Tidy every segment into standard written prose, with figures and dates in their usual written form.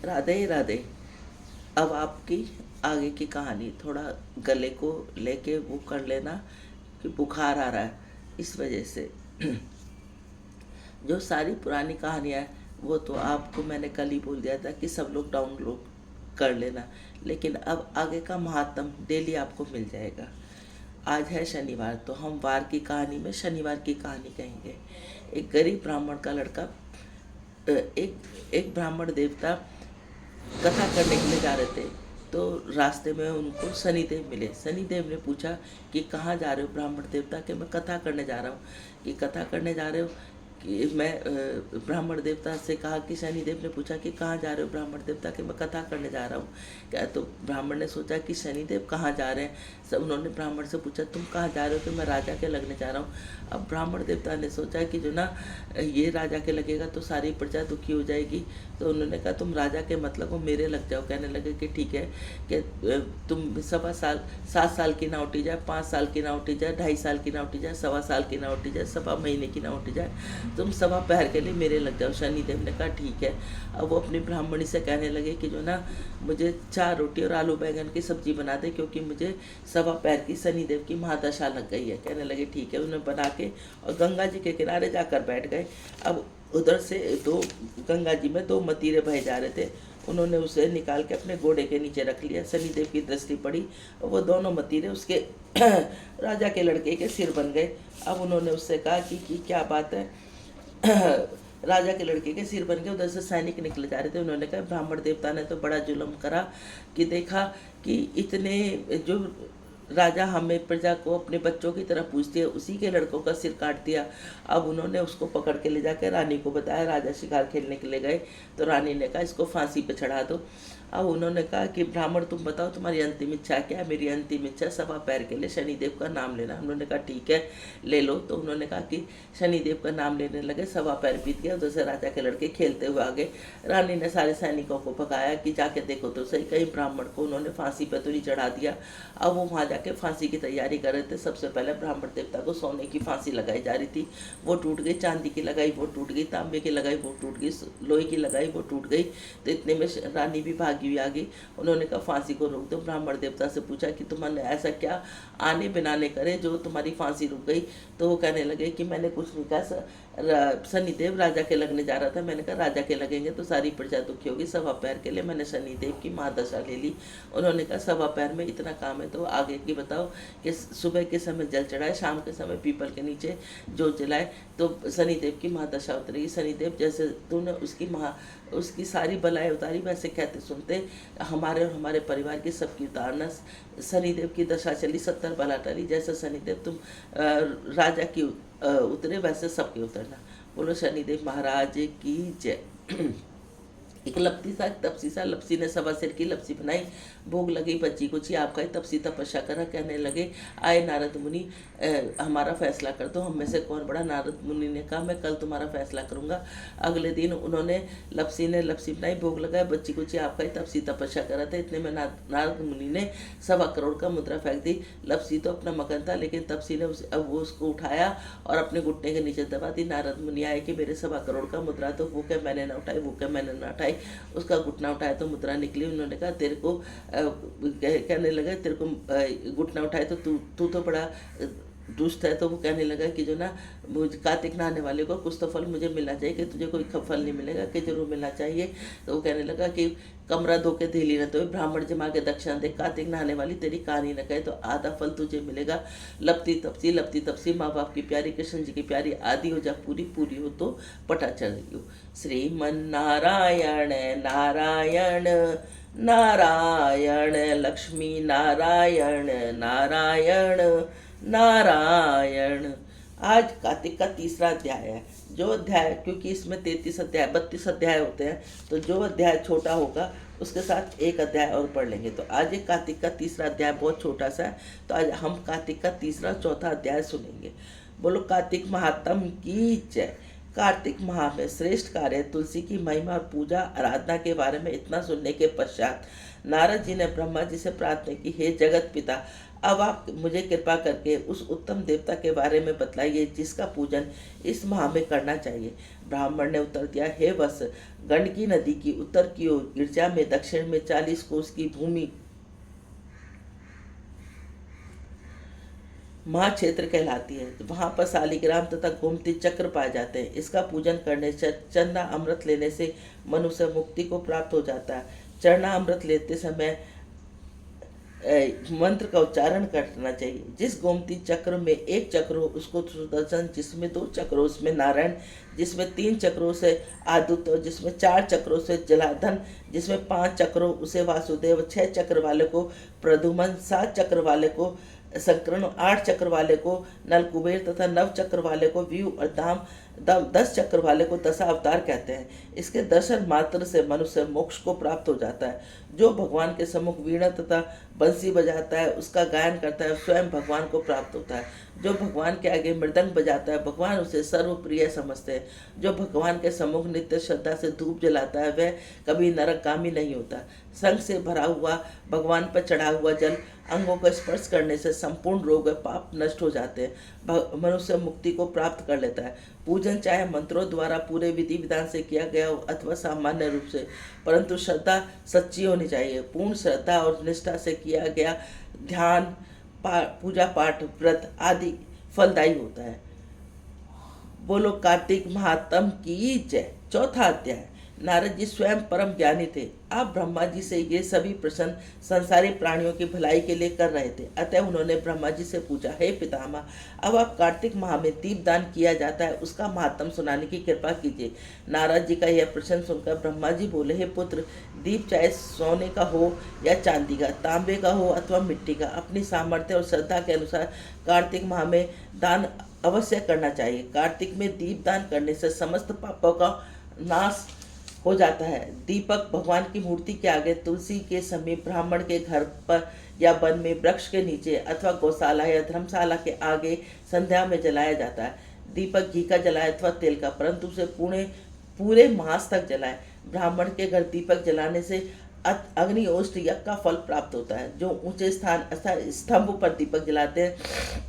राधे राधे। अब आपकी आगे की कहानी थोड़ा गले को लेके वो कर लेना कि बुखार आ रहा है इस वजह से। जो सारी पुरानी कहानियाँ हैं वो तो आपको मैंने कल ही बोल दिया था कि सब लोग डाउनलोड कर लेना, लेकिन अब आगे का महात्म डेली आपको मिल जाएगा। आज है शनिवार, तो हम वार की कहानी में शनिवार की कहानी कहेंगे। एक गरीब ब्राह्मण का लड़का एक एक ब्राह्मण देवता कथा करने के लिए जा रहे थे, तो रास्ते में उनको शनिदेव मिले। शनिदेव ने पूछा कि कहाँ जा रहे हो ब्राह्मण देवता? कि मैं कथा करने जा रहा हूँ। कि कथा करने जा रहे हो? कि मैं ब्राह्मण देवता से कहा कि शनिदेव ने पूछा कि कहाँ जा रहे हो ब्राह्मण देवता? कि मैं कथा करने जा रहा हूँ। क्या तो ब्राह्मण ने सोचा कि शनिदेव कहाँ जा रहे हैं। सब उन्होंने ब्राह्मण से पूछा तुम कहाँ जा रहे हो? कि मैं राजा के लगने जा रहा हूँ। अब ब्राह्मण देवता ने सोचा कि जो ना ये राजा के लगेगा तो सारी प्रजा दुखी हो जाएगी, तो उन्होंने कहा तुम राजा के मतलब वो मेरे लग जाओ। कहने लगे कि ठीक है कि तुम 7 साल की ना उठी जाए, 5 साल की ना उठी जाए, 2.5 साल की ना उठी जाए, 1.25 साल की ना उठी जाए, 1.25 महीने की ना उठी जाए, तुम 1.25 पहर के लिए मेरे लग जाओ। शनिदेव ने कहा ठीक है। अब वो अपनी ब्राह्मणी से कहने लगे कि जो ना मुझे 4 रोटी और आलू बैंगन की सब्जी बना दे, क्योंकि मुझे 1.25 की शनिदेव की महादशा लग गई है। कहने लगे ठीक है। उन्हें बना के और गंगा जी के किनारे जाकर बैठ गए। अब उधर से गंगा जी में 2 मतीरे बहे जा रहे थे। उन्होंने उसे निकाल के अपने घोड़े के नीचे रख लिया। शनिदेव की दृष्टि पड़ी और वो दोनों मतीरे उसके राजा के लड़के के सिर बन गए। अब उन्होंने उससे कहा कि क्या बात है? राजा के लड़के के सिर बन गए। उधर से सैनिक निकले जा रहे थे। उन्होंने कहा ब्राह्मण देवता ने तो बड़ा जुल्म करा कि देखा कि इतने जो राजा हमें प्रजा को अपने बच्चों की तरह पूछती है, उसी के लड़कों का सिर काट दिया। अब उन्होंने उसको पकड़ के ले जाकर रानी को बताया। राजा शिकार खेलने के लिए गए तो रानी ने कहा इसको फांसी पे चढ़ा दो। अब उन्होंने कहा कि ब्राह्मण तुम बताओ तुम्हारी अंतिम इच्छा क्या है? मेरी अंतिम इच्छा 1.25 के लिए शनिदेव का नाम लेना। उन्होंने कहा ठीक है ले लो। तो उन्होंने कहा कि शनिदेव का नाम लेने लगे। 1.25 बीत गया। उधर से राजा के लड़के खेलते हुए आगे। रानी ने सारे सैनिकों को भगाया कि जाके देखो तो सही, कहीं ब्राह्मण को उन्होंने फांसी पे तो नहीं चढ़ा दिया। अब वो वहाँ जाके फांसी की तैयारी कर रहे थे। सबसे पहले ब्राह्मण देवता को सोने की फांसी लगाई जा रही थी, वो टूट गई। चांदी की लगाई वो टूट गई। तांबे की लगाई वो टूट गई। लोहे की लगाई वो टूट गई। तो इतने में रानी भी भागी हुई आ गई। उन्होंने कहा फांसी को रोक दो। ब्राह्मण देवता से पूछा कि तुमने ऐसा क्या आने बिना ने करे जो तुम्हारी फांसी रुक गई? तो वो कहने लगे कि मैंने कुछ नहीं कहा, शनिदेव राजा के लगने जा रहा था। मैंने कहा राजा के लगेंगे तो सारी प्रजा दुखी होगी, 1.25 के लिए मैंने शनिदेव की महादशा ले ली। उन्होंने कहा 1.25 में इतना काम है तो आगे की बताओ। कि सुबह के समय जल चढ़ाए, शाम के समय पीपल के नीचे जोत जलाए तो शनिदेव की महादशा उतरेगी। शनिदेव जैसे तूने उसकी सारी बलाएं उतारी, वैसे कहते सुनते हमारे और हमारे परिवार की सबकी उतारना। शनिदेव की दशा चली 70 बला टली। जैसे शनिदेव तुम राजा की उतरे वैसे सबके उतरना। बोलो शनिदेव महाराज की जय। एक लपसी सा तपसी सा लपसी ने 1.25 की लपसी बनाई, भोग लगी बच्ची को ची आपका ही। तपसी तपस्या करा। कहने लगे आए नारद मुनि हमारा फैसला कर दो, हम में से कौन बड़ा? नारद मुनि ने कहा मैं कल तुम्हारा फैसला करूंगा। अगले दिन उन्होंने लपसी ने लपसी बनाई, भोग लगाया बच्ची को ची आपका ही। तपसी तपस्या करा था। इतने में नारद मुनि ने 1.25 करोड़ का मुद्रा फेंक दी। लपसी तो अपना मगन था, लेकिन तपसी ने अब वो उसको उठाया और अपने घुटने के नीचे दबा दी। नारद मुनि आए कि मेरे 1.25 करोड़ का मुद्रा तो वो क्या मैंने ना उठाई, वो क्या मैंने ना उठाई। उसका घुटना उठाया तो मुद्रा निकली। उन्होंने कहा तेरे को कहने लगा तेरे को घुटना उठाए तो तू तो बड़ा दुष्ट है। तो वो कहने लगा कि जो ना मुझे कार्तिक नहाने वाले को कुछ तो फल मुझे मिलना चाहिए, कि तुझे कोई फल नहीं मिलेगा, कि जरूर मिलना चाहिए। तो वो कहने लगा कि कमरा धो के धेली न तो ब्राह्मण जमा के दक्षिणा दे, कार्तिक नहाने वाली तेरी कहानी न कहे तो आधा फल तुझे मिलेगा। लपती तपसी माँ बाप की प्यारी, कृष्ण जी की प्यारी, आदि हो जा पूरी, पूरी हो तो पटा चढ़ गयो। श्रीमन नारायण नारायण नारायण, लक्ष्मी नारायण नारायण नारायण। आज कार्तिक का 3रा अध्याय है। जो अध्याय, क्योंकि इसमें 32 अध्याय होते हैं, तो जो अध्याय छोटा होगा उसके साथ एक अध्याय और पढ़ लेंगे। तो आज एक कार्तिक का 3रा अध्याय बहुत छोटा सा है, तो आज हम कार्तिक का 3रा 4था अध्याय सुनेंगे। बोलो कार्तिक महात्म की जय। कार्तिक माह में श्रेष्ठ कार्य तुलसी की महिमा और पूजा आराधना के बारे में इतना सुनने के पश्चात नारद जी ने ब्रह्मा जी से प्रार्थना की, हे जगत पिता, अब आप मुझे कृपा करके उस उत्तम देवता के बारे में बतलाइए जिसका पूजन इस माह में करना चाहिए। ब्राह्मण ने उत्तर दिया, हे वत्स, गंडकी नदी की उत्तर की ओर गिरजा में दक्षिण में 40 कोस की भूमि महाक्षेत्र कहलाती है। वहाँ पर शालिग्राम तथा गोमती चक्र पाए जाते हैं। इसका पूजन करने से चरना अमृत लेने से मनुष्य मुक्ति को प्राप्त हो जाता है। चरना अमृत लेते समय मंत्र का उच्चारण करना चाहिए। जिस गोमती चक्र में एक चक्र हो उसको सुदर्शन, जिसमें 2 चक्र हो उसमें नारायण, जिसमें 3 चक्रों से आदित्य, जिसमें 4 चक्रों से जलाधन, जिसमें 5 चक्रों उसे वासुदेव, 6 चक्र वाले को प्रद्युम्न, 7 चक्र वाले को संकरण, 8 चक्र वाले को नलकुबेर तथा 9 चक्र वाले को व्यू और दाम 10 चक्र वाले को दशा अवतार कहते हैं। इसके दर्शन मात्र से मनुष्य मोक्ष को प्राप्त हो जाता है। जो भगवान के सम्मुख वीणा तथा बंसी बजाता है, उसका गायन करता है, स्वयं भगवान को प्राप्त होता है। जो भगवान के आगे मृदंग बजाता है, भगवान उसे सर्वप्रिय समझते हैं। जो भगवान के सम्मुख नित्य श्रद्धा से धूप जलाता है, वह कभी नरकगामी नहीं होता। संग से भरा हुआ भगवान पर चढ़ा हुआ जल अंगों को स्पर्श करने से संपूर्ण रोग व पाप नष्ट हो जाते हैं। मनुष्य मुक्ति को प्राप्त कर लेता है। पूजन चाहे मंत्रों द्वारा पूरे विधि विधान से किया गया हो अथवा सामान्य रूप से, परंतु श्रद्धा सच्ची होनी चाहिए। पूर्ण श्रद्धा और निष्ठा से किया गया ध्यान, पूजा पाठ, व्रत आदि फलदायी होता है। बोलो कार्तिक महात्म की जय। चौथा अध्याय। नारद जी स्वयं परम ज्ञानी थे। आप ब्रह्मा जी से ये सभी प्रश्न संसारी प्राणियों की भलाई के लिए कर रहे थे। अतः उन्होंने ब्रह्मा जी से पूछा, हे पितामह, अब आप कार्तिक माह में दीपदान किया जाता है उसका महात्म सुनाने की कृपा कीजिए। नारद जी का यह प्रश्न सुनकर ब्रह्मा जी बोले, हे पुत्र, दीप चाहे सोने का हो या चांदी का, तांबे का हो अथवा मिट्टी का, अपनी सामर्थ्य और श्रद्धा के अनुसार कार्तिक माह में दान अवश्य करना चाहिए। कार्तिक में दीपदान करने से समस्त पापों का नाश हो जाता है। दीपक भगवान की मूर्ति के आगे, तुलसी के समीप, ब्राह्मण के घर पर या वन में, वृक्ष के नीचे अथवा गौशाला या धर्मशाला के आगे संध्या में जलाया जाता है। दीपक घी का जलाए अथवा तेल का, परंतु उसे पूरे मास तक जलाए। ब्राह्मण के घर दीपक जलाने से अग्निहोत्र यज्ञ का फल प्राप्त होता है। जो ऊंचे स्थान अर्थात स्तंभ पर दीपक जलाते हैं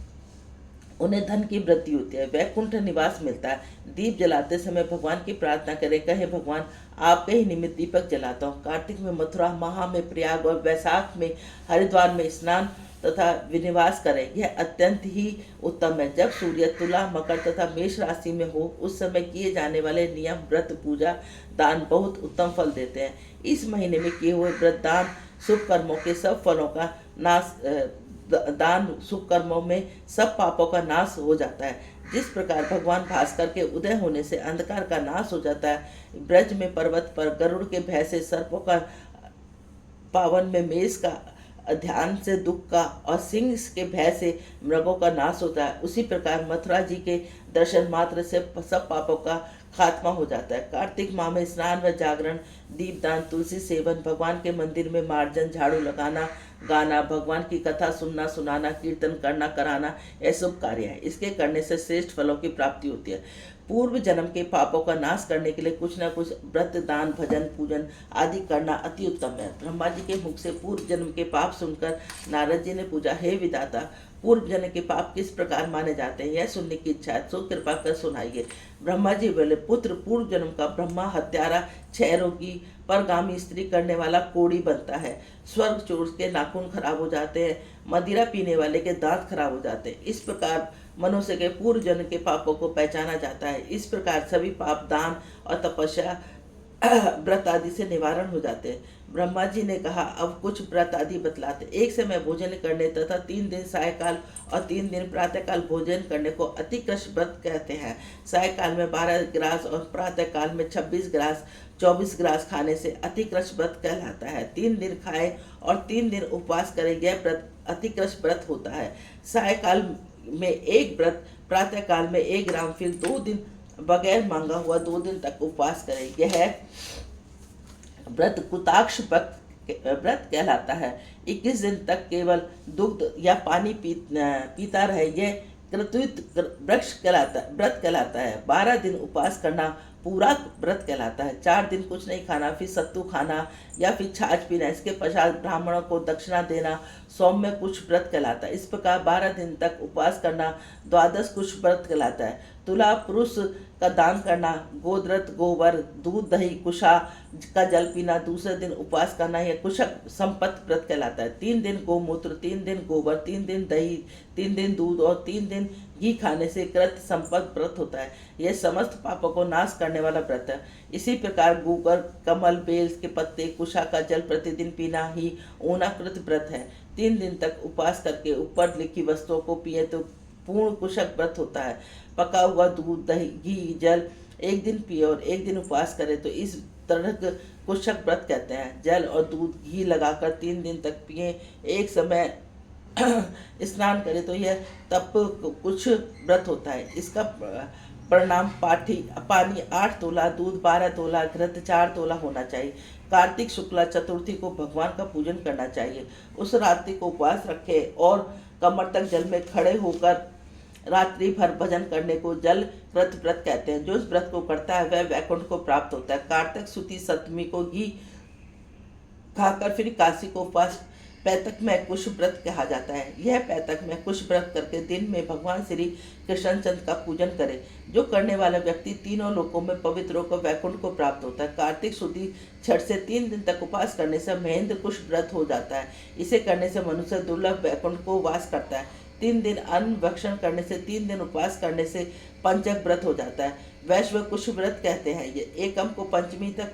उन्हें धन की वृद्धि होती है, वैकुंठ निवास मिलता है। दीप जलाते समय भगवान की प्रार्थना करें, कहे, भगवान आपके ही निमित्त दीपक जलाता हूँ। कार्तिक में मथुरा, माह में प्रयाग और वैशाख में हरिद्वार में स्नान तथा विनिवास करें। यह अत्यंत ही उत्तम है। जब सूर्य तुला, मकर तथा मेष राशि में हो उस समय किए जाने वाले नियम, व्रत, पूजा, दान बहुत उत्तम फल देते हैं। इस महीने में किए हुए व्रत, दान, शुभ कर्मों के सब फलों का नाश दान शुभ कर्मों में सब पापों का नाश हो जाता है। जिस प्रकार भगवान भास्कर के उदय होने से अंधकार का नाश हो जाता है, ब्रज में पर्वत पर गरुड़ के भय से सर्पों का, पावन में मेष का ध्यान से दुख का और सिंह के भय से मृगों का नाश होता है, उसी प्रकार मथुरा जी के दर्शन मात्र से सब पापों का खात्मा हो जाता है। कार्तिक माह में स्नान व जागरण, दीपदान, तुलसी सेवन, भगवान के मंदिर में मार्जन, झाड़ू लगाना, गाना, भगवान की कथा सुनना, सुनाना, कीर्तन करना, कराना, यह शुभ कार्य है। इसके करने से श्रेष्ठ फलों की प्राप्ति होती है। पूर्व जन्म के पापों का नाश करने के लिए कुछ न कुछ व्रत, दान, भजन, पूजन आदि करना अति उत्तम है। ब्रह्मा जी के मुख से पूर्व जन्म के पाप सुनकर नारद जी ने पूछा, हे विधाता, पूर्व जन्म के पाप किस प्रकार माने जाते हैं, यह सुनने की इच्छा है, सो कृपा कर सुनाइए। ब्रह्मा जी बोले, पुत्र, पूर्व जन्म का ब्रह्मा हत्यारा, क्षय रोगी, परगामी स्त्री करने वाला कोढ़ी बनता है। स्वर्ग चोर के नाखून खराब हो जाते हैं, मदिरा पीने वाले के दांत खराब हो जाते हैं। इस प्रकार मनुष्य के पूर्व जन्म के पापों को पहचाना जाता है। इस प्रकार सभी पाप दान और तपस्या, व्रत आदि से निवारण हो जाते हैं। ब्रह्मा जी ने कहा, अब कुछ व्रत आदि बतलाते। एक समय भोजन करने तथा 3 दिन सायकाल और 3 दिन प्रातःकाल भोजन करने को अतिकृष्ट व्रत कहते हैं। सायकाल में 12 गिलास और प्रातःकाल में 26 गिलास 24 गिलास खाने से अतिकृष्ट व्रत कहलाता है। 3 दिन खाए और 3 दिन उपवास करें, यह व्रत अतिकृष्ट व्रत होता है। सायकाल में 1 व्रत, प्रातःकाल में 1 ग्राम, फिर 2 दिन बगैर मांगा हुआ 2 दिन तक उपवास करें, यह व्रत कुताक्ष व्रत कहलाता है। 21 दिन तक केवल दुग्ध या पानी पीता रहे, यह कृतयुक्त व्रत कहलाता है। 12 दिन उपवास करना पूरा व्रत कहलाता है। 4 दिन कुछ नहीं खाना, फिर सत्तू खाना या फिर छाछ पीना, इसके पश्चात ब्राह्मणों को दक्षिणा देना सौम्य कुश व्रत कहलाता है। इस प्रकार 12 दिन तक उपवास करना द्वादश कुश व्रत कहलाता है। तुला पुरुष का दान करना, गोद्रत गोबर दूध दही कुशा का जल पीना, दूसरे दिन उपवास करना यह कुशक संपत्त व्रत कहलाता है। 3 दिन गोमूत्र, 3 दिन गोबर, 3 दिन दही, 3 दिन दूध और 3 दिन घी खाने से कृत संपत्त व्रत होता है। यह समस्त पापों को नाश करने वाला व्रत है। इसी प्रकार गुगर कमल बेल के पत्ते कुशा का जल प्रतिदिन पीना ही ऊनाकृत व्रत है। 3 दिन तक उपवास करके ऊपर लिखी वस्तुओं को पिए तो पूर्ण कुशक व्रत होता है। पका हुआ दूध दही घी जल एक दिन पिए और एक दिन उपवास करे तो इस तरह कुशक व्रत कहते हैं। जल और दूध घी लगाकर 3 दिन तक पिए, एक समय स्नान करे तो यह तप कुछ व्रत होता है। इसका परिणाम पानी 8 तोला, दूध 12 तोला, घृत 4 तोला होना चाहिए। कार्तिक शुक्ला चतुर्थी को भगवान का पूजन करना चाहिए। उस रात्रि को उपवास रखे और कमर तक जल में खड़े होकर रात्रि भर भजन करने को जल व्रत कहते हैं। जो इस व्रत को करता है वह वैकुंठ को प्राप्त होता है। कार्तिक शुक्ल सप्तमी को घी खाकर फिर काशी को उपवास पैतक में कुश व्रत कहा जाता है। यह पैतक में कुश व्रत करके दिन में भगवान श्री कृष्णचंद्र का पूजन करे। जो करने वाला व्यक्ति तीनों लोकों में पवित्र होकर वैकुंठ को प्राप्त होता है। कार्तिक शुद्धि छठ से 3 दिन तक उपवास करने से महेंद्र कुश व्रत हो जाता है। इसे करने से मनुष्य दुर्लभ वैकुंठ को वास करता है। 3 दिन अन्न भक्षण करने से, 3 दिन उपवास करने से पंचक व्रत हो जाता है। वैश्व कुश व्रत कहते हैं। ये एकम को पंचमी तक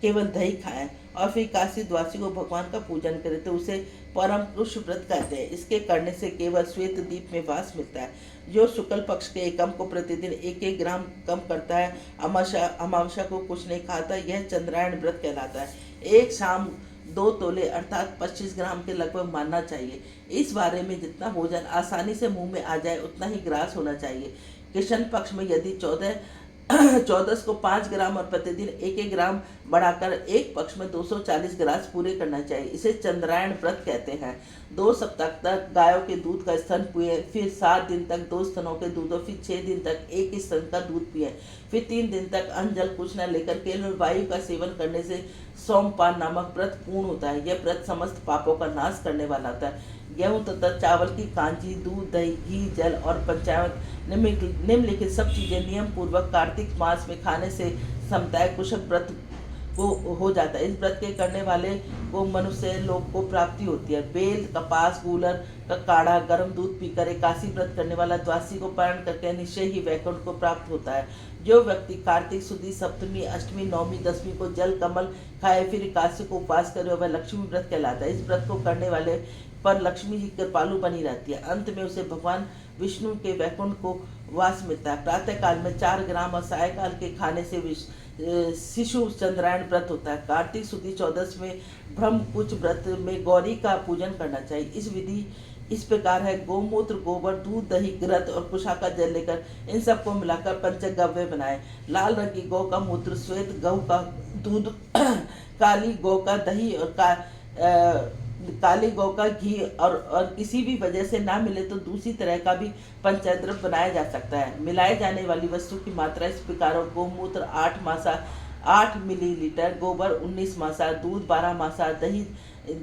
केवल दही खाएं और फिर काशी द्वासी को भगवान का पूजन करें तो उसे परम कुश व्रत कहते हैं। इसके करने से केवल श्वेत द्वीप में वास मिलता है। जो शुक्ल पक्ष के एकम को प्रतिदिन 1-1 ग्राम कम करता है, अमावस्या को कुछ नहीं खाता, यह चंद्रायण व्रत कहलाता है। एक शाम 2 तोले अर्थात 25 ग्राम के लगभग मानना चाहिए। इस बारे में जितना भोजन आसानी से मुंह में आ जाए उतना ही ग्रास होना चाहिए। कृष्ण पक्ष में यदि 14 को 5 ग्राम और प्रतिदिन 1-1 ग्राम बढ़ाकर एक पक्ष में 240 ग्रास पूरे करना चाहिए। इसे चंद्रायण व्रत कहते हैं। 2 सप्ताह तक गायों के दूध का स्तन पिए, फिर 7 दिन तक 2 स्तनों के दूध और फिर 6 दिन तक 1 स्तन का दूध पिए, फिर 3 दिन तक अन्न जल कुछ न लेकर केवल वायु का सेवन करने से सोमपान नामक व्रत पूर्ण होता है। यह व्रत समस्त पापों का नाश करने वाला होता है। गेहूं तथा चावल की कांजी, दूध दही घी जल और पंचामृत निम्नलिखित सब चीजें नियम पूर्वक कार्तिक मास में खाने से समताय कुशक व्रत को हो जाता है। इस व्रत के करने वाले को मनुष्य लोक को प्राप्ति होती है। बेल कपास गूलर का काढ़ा गर्म दूध पीकर एकादशी व्रत करने वाला द्वासी को पारण करके निश्चय ही वैकुंठ को प्राप्त होता है। जो व्यक्ति कार्तिक शुद्धि सप्तमी अष्टमी नवमी दसवीं को जल कमल खाए फिर एकादशी को उपवास करे वह लक्ष्मी व्रत कहलाता है। इस व्रत को करने वाले पर लक्ष्मी जी कृपालु बनी रहती है। अंत में उसे भगवान विष्णु के वैकुंठ को वास मिलता है। प्रातः काल में 4 ग्राम और सायकाल के खाने से शिशु चंद्रायण व्रत होता है। कार्तिक शुद्धि 14 में ब्रह्म कुच व्रत में गौरी का पूजन करना चाहिए। इस विधि इस प्रकार है। गोमूत्र गोबर दूध दही घृत और कुशा का जल लेकर इन सबको मिलाकर पंचगव्य बनाए। लाल रंग की गौ का मूत्र, श्वेत गौ का दूध, काली गौ का दही और काली गौ का घी और किसी भी वजह से ना मिले तो दूसरी तरह का भी पंचद्रव्य बनाया जा सकता है। मिलाए जाने वाली वस्तु की मात्रा इस प्रकार हो। गोमूत्र 8 मासा 8 मिलीलीटर, गोबर 19 मासा, दूध 12 मासा, दही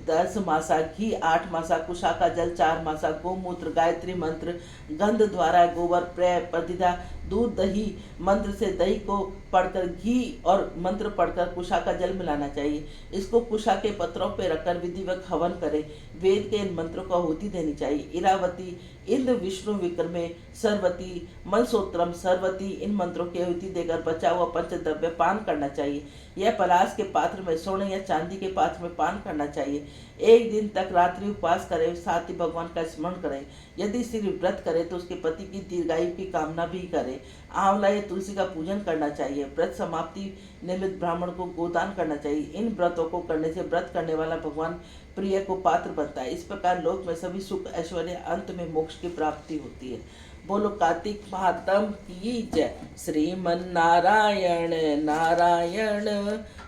10 मासा, घी 8 मासा, कुशा का जल 4 मासा, गोमूत्र गायत्री मंत्र गंध द्वारा गोबर प्रेय प्रतिदा दूध दही मंत्र से दही को पढ़कर घी और मंत्र पढ़कर कुशा का जल मिलाना चाहिए। इसको कुशा के पत्रों पर रखकर विधिवत हवन करें। वेद के इन मंत्रों को आहुति देनी चाहिए। इरावती इंद्र विष्णु विक्रमे सरवती मनसोत्रम सरवती इन मंत्रों की आहुति देकर बचा हुआ पंचद्रव्य पान करना चाहिए। यह पलाश के पात्र में, स्वर्ण या चांदी के पात्र में पान करना चाहिए। 1 दिन तक रात्रि उपवास करें, साथ ही भगवान का स्मरण करें। यदि स्त्री व्रत करे तो उसके पति की दीर्घायु की कामना भी करे। आंवला या तुलसी का पूजन करना चाहिए। व्रत समाप्ति निमित्त ब्राह्मण को गोदान करना चाहिए। इन व्रतों को करने से व्रत करने वाला भगवान प्रिय को पात्र बनता है। इस प्रकार लोक में सभी सुख ऐश्वर्य अंत में मोक्ष की प्राप्ति होती है। बोलो कार्तिक महात्म की जय। श्रीमन नारायण नारायण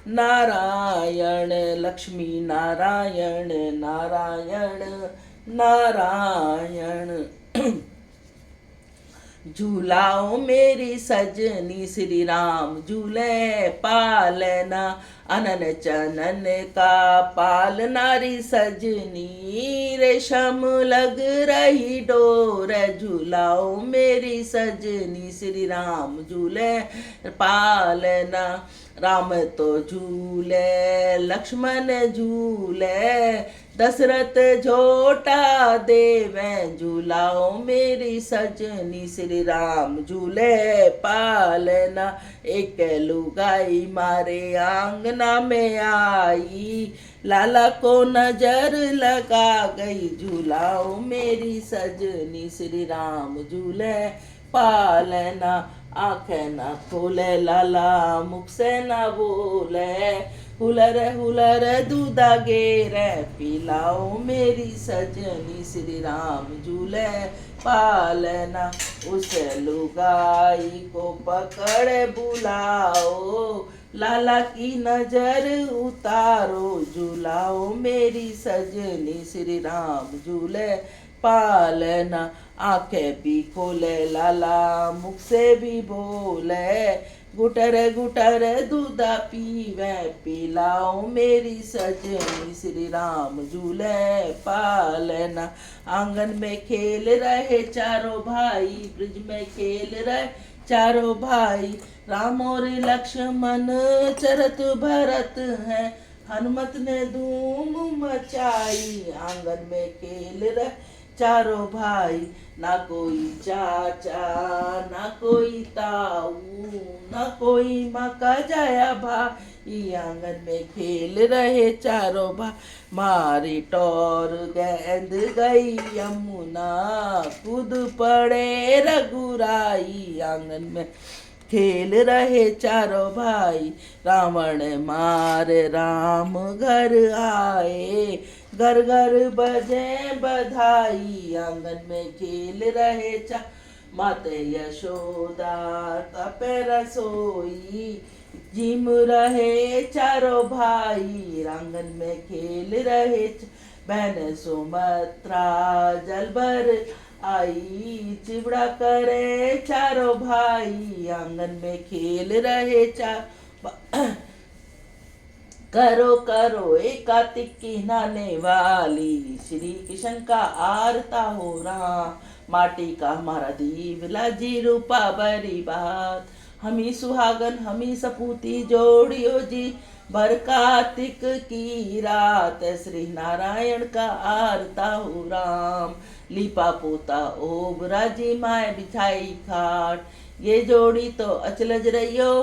नारायण लक्ष्मी नारायण नारायण नारायण। झूलाओ मेरी सजनी श्री राम झूले पालना अनन चनन का पालना री सजनी रेशम लग रही डोर झूलाओ मेरी सजनी श्री राम झूले पालना राम तो झूले लक्ष्मण झूले दशरथ झोटा देवे झूलाओ मेरी सजनी श्री राम झूले पालना एक लुगाई मारे आंगना में आई लाला को नजर लगा गई झूलाओ मेरी सजनी श्री राम झूले पालना आंखें न खोले लाला मुख से न बोले हुलर दूधा गेरे पिलाओ मेरी सजनी श्री राम झूले पालना उस लुगाई को पकड़ बुलाओ लाला की नजर उतारो झूलाओ मेरी सजनी श्री राम झूले पालना आंखें भी खोले लाला मुख से भी बोले गुटर दूधा पीवे पिलाओ मेरी सजनी श्री राम झूले पालना आंगन में खेल रहे चारों भाई ब्रिज में खेल रहे चारों भाई राम और लक्ष्मण चरत भरत है हनुमत ने धूम मचाई आंगन में खेल रहे चारों भाई ना कोई चाचा ना कोई ताऊ ना कोई मका जाया भाई आंगन में खेल रहे चारों भाई मारी टोर गेंद गई यमुना कूद पड़े रघुराई आंगन में खेल रहे चारों भाई रावण मार राम घर आए घर घर बजे बधाई आंगन में खेल रहे माते यशोदा तपे रसोई जिम रहे चारों भाई आंगन में खेल रहे बहन सुमत्रा जल भर आई चिवड़ा करे चारों भाई आंगन में खेल रहे करो एक कार्तिक की नहाने वाली श्री कृष्ण का आरता हो रहा माटी का हमारा दीव लाजी रूपा बरी बात हमी सुहागन हमी सपूती जोड़ियो जी भर कार्तिक की रात श्री नारायण का आरता हो राम लिपा पोता ओबरा जी माए बिछाई खाट ये जोड़ी तो अचलज रहियो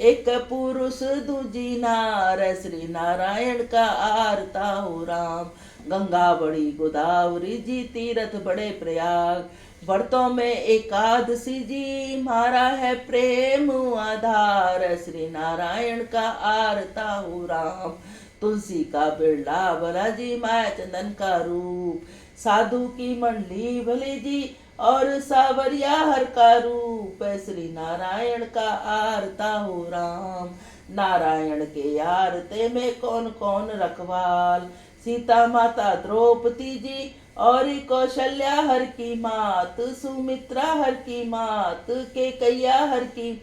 एक पुरुष दूजी नार श्री नारायण का आरता हो राम गंगा बड़ी गोदावरी जी तीरथ बड़े प्रयाग व्रतों में एकादशी जी मारा है प्रेम आधार श्री नारायण का आरता हो राम तुलसी का बिरला भला जी माया चंदन का रूप साधु की मंडली भले जी और सावरिया हर का रूप श्री नारायण का आरता हो राम नारायण के आरते में कौन कौन रखवाल सीता माता द्रौपदी जी और कौशल्या हर की मात सुमित्रा हर की मात केकैया हर की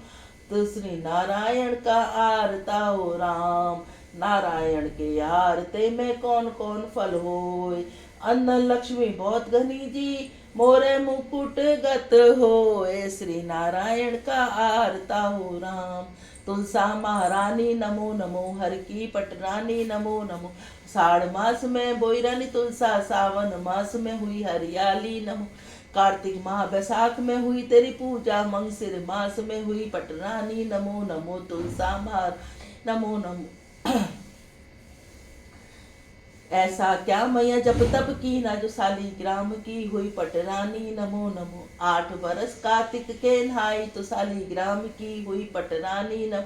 तो श्री नारायण का आरता हो राम नारायण के आरते में कौन कौन फल होय अन्न लक्ष्मी बहुत घनी जी मोरे मुकुट गत होए श्री नारायण का आरता हो राम तुलसा महारानी नमो नमो हर की पटरानी नमो नमो साढ़ मास में बोईरानी तुलसा सावन मास में हुई हरियाली नमो कार्तिक माह बैसाख में हुई तेरी पूजा मंगसिर मास में हुई पटरानी नमो नमो तुलसा महार नमो नमो ऐसा क्या मैया जब तब की ना जो सालीग्राम की हुई पटरानी नमो नमो 8 बरस कार्तिक के नहाई तो सालीग्राम की हुई पटरानी नमो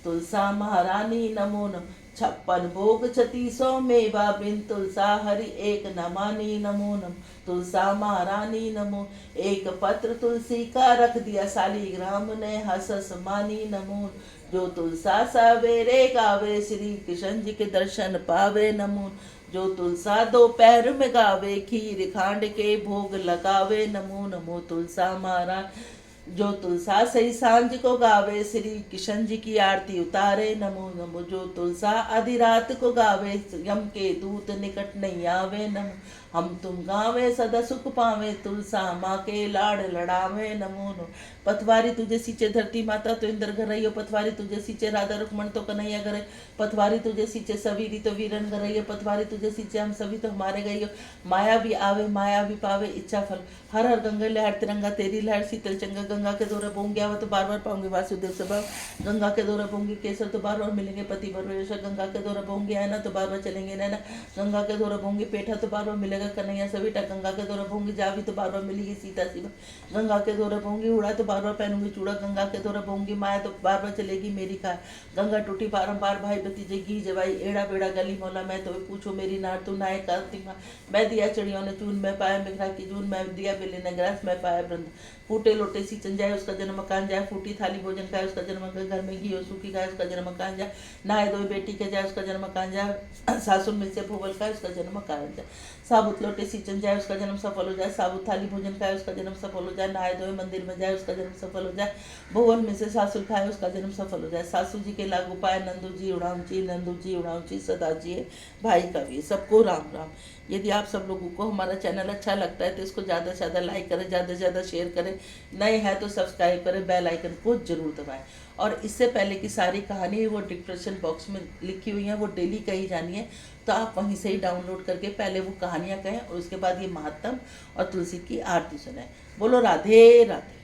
तुलसा महारानी नमो नमो 56 भोग 3600 मेवा बिन तुलसा हरि एक नमानी नमो नमो तुलसा महारानी नमो एक पत्र तुलसी का रख दिया सालीग्राम ने हसस मानी नमो जो तुलसा सवेरे गावे श्री कृष्ण जी के दर्शन पावे नमो जो तुलसा दोपहर में गावे खीर खांड के भोग लगावे नमो नमो तुलसा महाराज जो तुलसा सही सांझ को गावे, श्री किशन जी की आरती उतारे, नमो नमो। जो तुलसा आधी रात को गावे, यम के दूत निकट नहीं आवे, नमो। हम तुम गावे सदा सुख पावे, तुलसा माँ के लाड़ लड़ावे, नमो नमो। पथवारी तुझे सींचे धरती माता तो इंद्र घर रही हो, पथवारी तुझे सींचे राधा रुक्मण तो कन्हैया घर, पथवारी तुझे सींचे सवीरी तो वीरन घर रही हो, पथवारी तुझे सींचे हम सभी तो हमारे गई हो। माया भी आवे माया भी पावे, इच्छा फल हर हर गंगा लहर तिरंगा तेरी लहर, शीतल चंगा गंगा के दौरा पोंगे आवा तो बार बार पाऊंगे वासुदेव स्वभाव, गंगा के दौरा पोंगे केसर तो बार बार मिलेंगे पति परमेश्वर, गंगा के दौरा पोंगे आना तो बार बार चलेंगे नैना, गंगा के दौरा पोंगे पेठा तो बार बार मिलेगा कन्हैया सवेटा, गंगा के दौरा पोंगे जावी तो बार बार मिलेगी सीता शिवा, गंगा के दौरा पोंगे उड़ा तो बार बार पहनूंगी चूड़ा, गंगा के दौरा पोंगी माया तो बार बार चलेगी मेरी खाए, गंगा टूटी बारम्बार भाई भतीजे घी जवाई, एड़ा बेड़ा गली मोला मैं तो पूछो मेरी नार तू नाय कार्तिक माँ, मैं दिया चिड़ियों ने चून मैं पाया मेघरा की जून, मैं दिया बेले ने ग्रास मैं पाया वृंद, फूटे लोटे सींचन जाए उसका जन्म मकान जाए, फूटी थाली भोजन खाए उसका जन्म घर में घी और सूखी खाए उसका जन्म मकान जाए, नहाए धोए बेटी के जाए उसका जन्म मकान जाए, सासुर मिल से भोवल खाए उसका जन्म मकान जाए, साबुत लोटे सींचन जाए उसका जन्म सफल हो जाए, साबुत थाली भोजन खाए उसका जन्म सफल हो जाए, नहाए धोए मंदिर में जाए उसका जन्म सफल हो जाए, भोवल में से सासुर खाए उसका जन्म सफल हो जाए, सासू जी के लागू पाए नंदू जी उड़ाऊंची, नंदू जी उड़ाऊंची सदा जी भाई कवि। सबको राम राम। यदि आप सब लोगों को हमारा चैनल अच्छा लगता है तो इसको ज़्यादा से ज़्यादा लाइक करें, ज़्यादा से ज़्यादा शेयर करें, नए हैं तो सब्सक्राइब करें, बेल आइकन को जरूर दबाएं। और इससे पहले की सारी कहानी वो डिस्क्रिप्शन बॉक्स में लिखी हुई हैं, वो डेली कही जानी है, तो आप वहीं से ही डाउनलोड करके पहले वो कहानियाँ कहें और उसके बाद ये महात्म और तुलसी की आरती सुनाएं। बोलो राधे राधे।